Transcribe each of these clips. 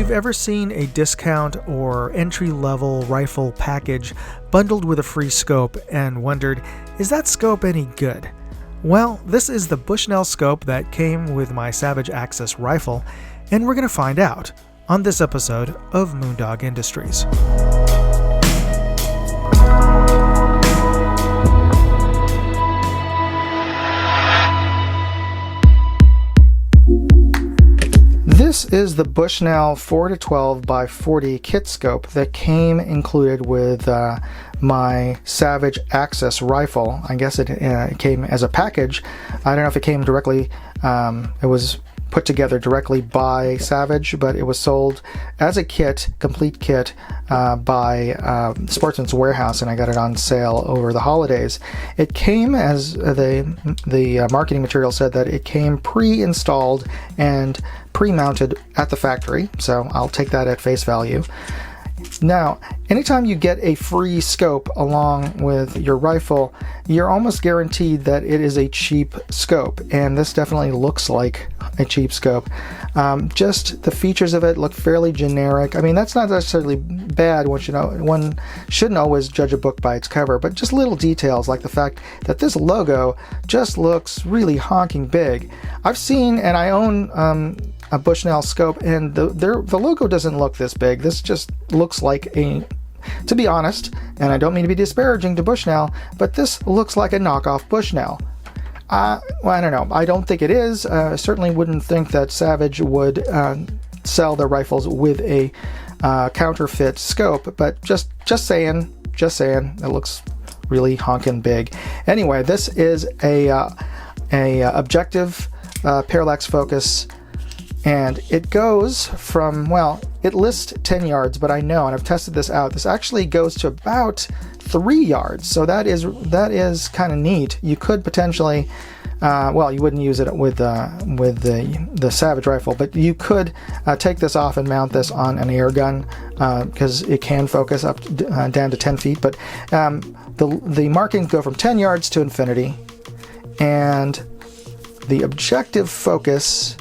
you've ever seen a discount or entry-level rifle package bundled with a free scope and wondered, is that scope any good? Well, this is the Bushnell scope that came with my Savage Access rifle, and we're going to find out on this episode of Moondog Industries. This is the Bushnell 4-12 by 40 kit scope that came included with my Savage Access rifle. I guess it came as a package. I don't know if it came directly, it was put together directly by Savage, but it was sold as a kit, complete kit, by Sportsman's Warehouse, and I got it on sale over the holidays. It came, as the marketing material said, that it came pre-installed and pre-mounted at the factory, so I'll take that at face value. Now, anytime you get a free scope along with your rifle, you're almost guaranteed that it is a cheap scope, and this definitely looks like a cheap scope. Just the features of it look fairly generic. I mean, that's not necessarily bad. One shouldn't always judge a book by its cover, but just little details like the fact that this logo just looks really honking big. I've seen, and I own a Bushnell scope, and the logo doesn't look this big. This just looks like to be honest, and I don't mean to be disparaging to Bushnell, but this looks like a knockoff Bushnell. Well, I don't know. I don't think it is. I certainly wouldn't think that Savage would sell their rifles with a counterfeit scope, but just saying, it looks really honking big. Anyway, this is a objective parallax focus, and it goes from, well, it lists 10 yards, but I know, and I've tested this out, this actually goes to about 3 yards, so that is kind of neat. You could potentially, well, you wouldn't use it with the Savage rifle, but you could take this off and mount this on an air gun, because it can focus up down to 10 feet, but the markings go from 10 yards to infinity, and the objective focus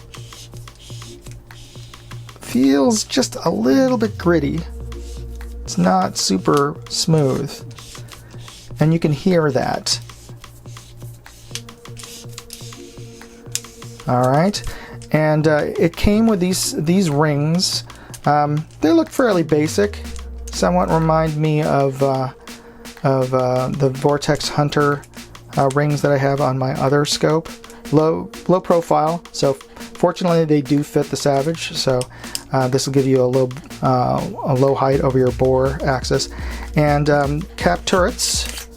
feels just a little bit gritty. It's not super smooth, and you can hear that. All right, and it came with these rings. They look fairly basic. Somewhat remind me of the Vortex Hunter rings that I have on my other scope. Low profile, so fortunately they do fit the Savage, so this will give you a low height over your bore axis. And cap turrets.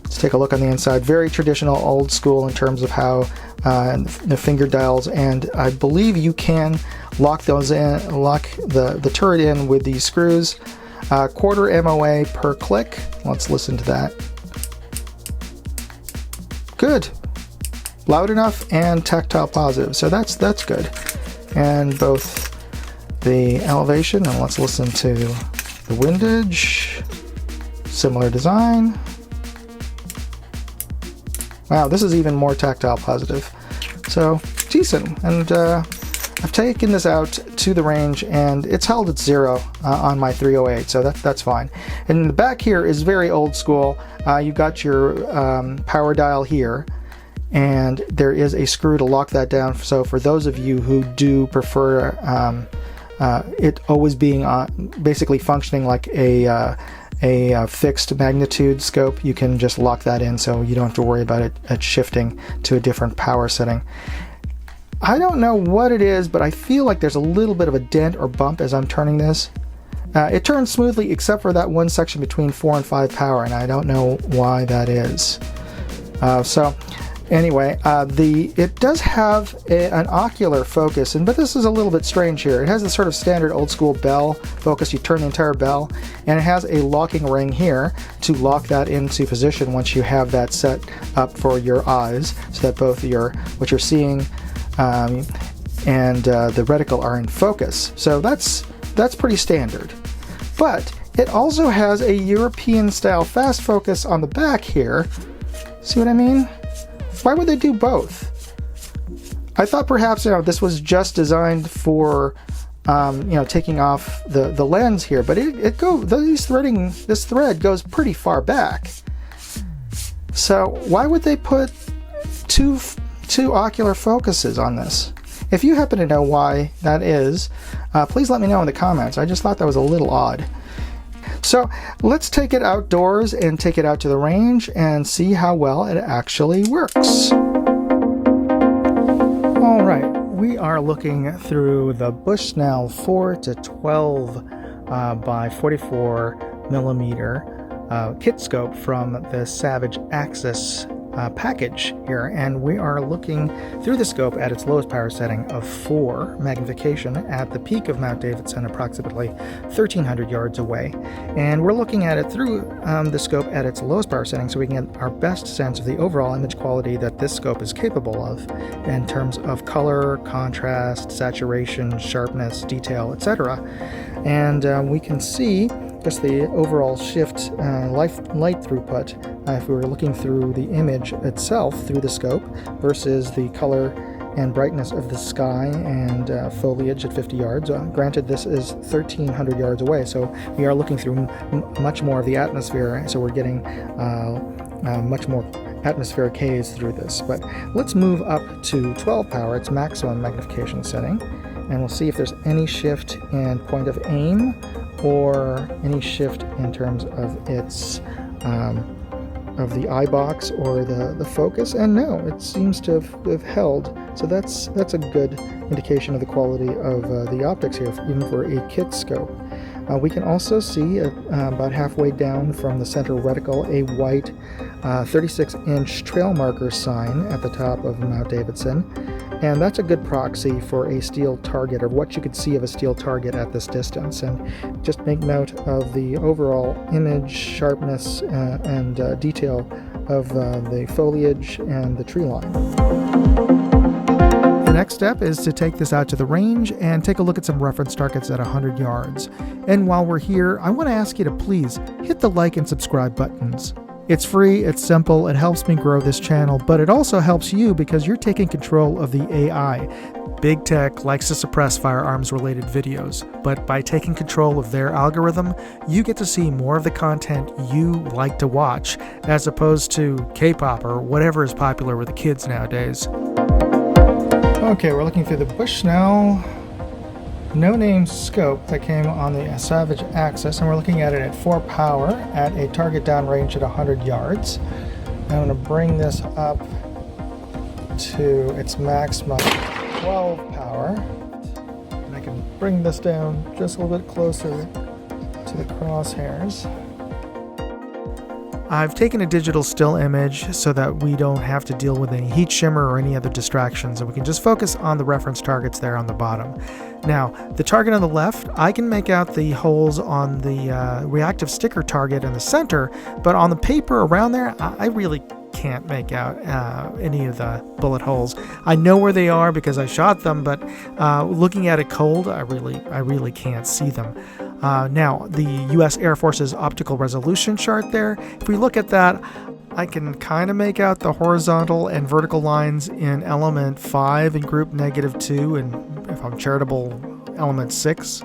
Let's take a look on the inside. Very traditional, old school in terms of how the finger dials, and I believe you can lock the turret in with these screws. Quarter MOA per click. Let's listen to that. Good. Loud enough and tactile positive, so that's good. And both the elevation, and let's listen to the windage. Similar design. Wow, this is even more tactile positive. So decent, and I've taken this out to the range, and it's held at 0 on my 308, so that's fine. And the back here is very old school. You've got your power dial here, and there is a screw to lock that down. So for those of you who do prefer it always being basically functioning like a fixed magnitude scope, you can just lock that in, so you don't have to worry about it shifting to a different power setting. I don't know what it is, but I feel like there's a little bit of a dent or bump as I'm turning this. It turns smoothly except for that one section between 4 and 5 power, and I don't know why that is. So anyway, it does have an ocular focus, but this is a little bit strange here. It has a sort of standard old school bell focus. You turn the entire bell, and it has a locking ring here to lock that into position once you have that set up for your eyes, so that both what you're seeing and the reticle are in focus. So that's pretty standard. But it also has a European style fast focus on the back here. See what I mean? Why would they do both? I thought perhaps this was just designed for taking off the lens here, but this thread goes pretty far back. So why would they put two ocular focuses on this? If you happen to know why that is, please let me know in the comments. I just thought that was a little odd. So let's take it outdoors and take it out to the range and see how well it actually works. All right, we are looking through the Bushnell 4 to 12 by 44 millimeter kit scope from the Savage Axis package here, and we are looking through the scope at its lowest power setting of 4 magnification at the peak of Mount Davidson, approximately 1,300 yards away. And we're looking at it through the scope at its lowest power setting so we can get our best sense of the overall image quality that this scope is capable of in terms of color, contrast, saturation, sharpness, detail, etc. And we can see just the overall shift light throughput if we were looking through the image itself through the scope versus the color and brightness of the sky and foliage at 50 yards. Granted, this is 1,300 yards away, so we are looking through much more of the atmosphere, so we're getting much more atmospheric haze through this. But let's move up to 12 power, its maximum magnification setting, and we'll see if there's any shift in point of aim or any shift in terms of its of the eye box or the focus. And no, it seems to have held, so that's a good indication of the quality of the optics here, even for a kit scope. We can also see about halfway down from the center reticle a white 36-inch trail marker sign at the top of Mount Davidson, and that's a good proxy for a steel target, or what you could see of a steel target at this distance. And just make note of the overall image sharpness and detail of the foliage and the tree line. The next step is to take this out to the range and take a look at some reference targets at 100 yards. And while we're here, I want to ask you to please hit the like and subscribe buttons. It's free, it's simple, it helps me grow this channel, but it also helps you because you're taking control of the AI. Big tech likes to suppress firearms-related videos, but by taking control of their algorithm, you get to see more of the content you like to watch, as opposed to K-pop or whatever is popular with the kids nowadays. Okay, we're looking through the Bushnell no-name scope that came on the Savage Axis, and we're looking at it at 4 power at a target downrange at 100 yards. I'm going to bring this up to its maximum 12 power, and I can bring this down just a little bit closer to the crosshairs. I've taken a digital still image so that we don't have to deal with any heat shimmer or any other distractions, and we can just focus on the reference targets there on the bottom. Now, the target on the left, I can make out the holes on the reactive sticker target in the center, but on the paper around there, I really can't make out any of the bullet holes. I know where they are because I shot them, but looking at it cold, I really can't see them. Now, the U.S. Air Force's optical resolution chart there, if we look at that, I can kind of make out the horizontal and vertical lines in element 5 and group -2, and if I'm charitable, element 6.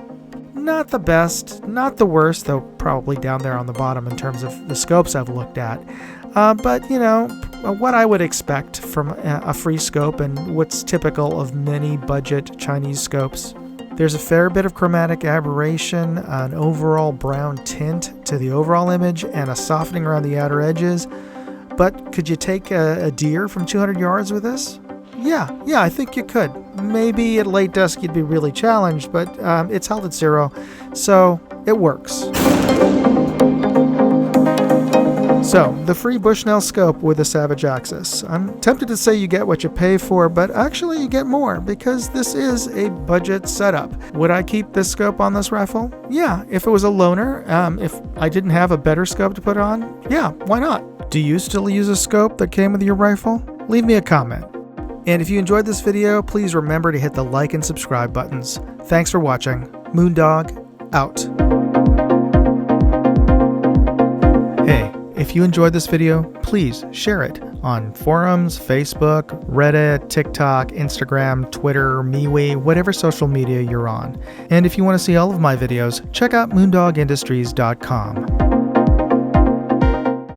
Not the best, not the worst, though probably down there on the bottom in terms of the scopes I've looked at. But, you know, what I would expect from a free scope and what's typical of many budget Chinese scopes. There's a fair bit of chromatic aberration, an overall brown tint to the overall image, and a softening around the outer edges. But could you take a deer from 200 yards with this? Yeah, I think you could. Maybe at late dusk you'd be really challenged, but it's held at 0, so it works. So, the free Bushnell scope with the Savage Axis. I'm tempted to say you get what you pay for, but actually you get more because this is a budget setup. Would I keep this scope on this rifle? Yeah, if it was a loaner. If I didn't have a better scope to put on, yeah, why not? Do you still use a scope that came with your rifle? Leave me a comment. And if you enjoyed this video, please remember to hit the like and subscribe buttons. Thanks for watching. Moondog, out. Hey. If you enjoyed this video, please share it, on forums, Facebook, Reddit, TikTok, Instagram, Twitter, MeWe, whatever social media you're on. And if you want to see all of my videos, check out moondogindustries.com.